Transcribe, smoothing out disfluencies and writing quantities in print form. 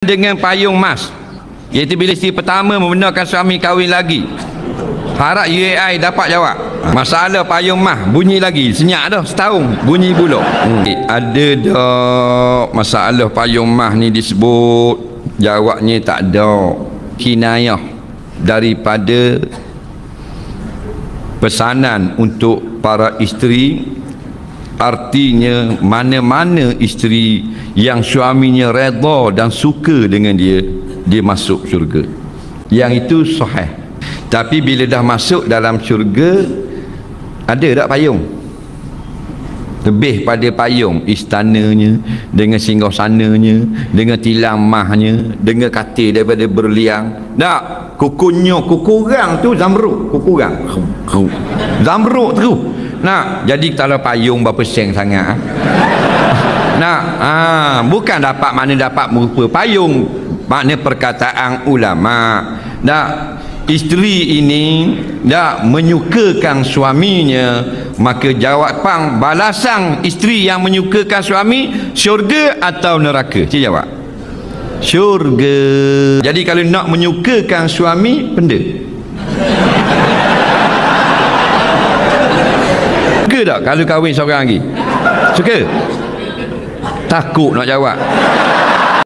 dengan payung mas, iaitu bila isteri pertama membenarkan suami kahwin lagi, harap UAI dapat jawab. Masalah payung mas bunyi lagi senyap dah setahun bunyi pula. Ada dah masalah payung mas ni disebut? Jawabnya tak ada. Kinayah daripada pesanan untuk para isteri, artinya mana-mana isteri yang suaminya redha dan suka dengan dia, dia masuk syurga. Yang itu sahih. Tapi bila dah masuk dalam syurga, ada tak payung? Lebih pada payung, istananya dengan singgasananya, dengan tilam mahnya, dengan katil daripada berliang. Tak, kukunya kukurang tu zamrud, kukurang zamrud tu. Nak, jadi kalau payung berapa sen sangat? Nak, bukan dapat mana dapat merupa payung, makna perkataan ulama. Nak, isteri ini tak menyukakan suaminya, maka jawapan balasan isteri yang menyukakan suami, syurga atau neraka? Cik jawab. Syurga. Jadi kalau nak menyukakan suami, benda suka tak kalau kahwin seorang lagi? Suka? Takut nak jawab.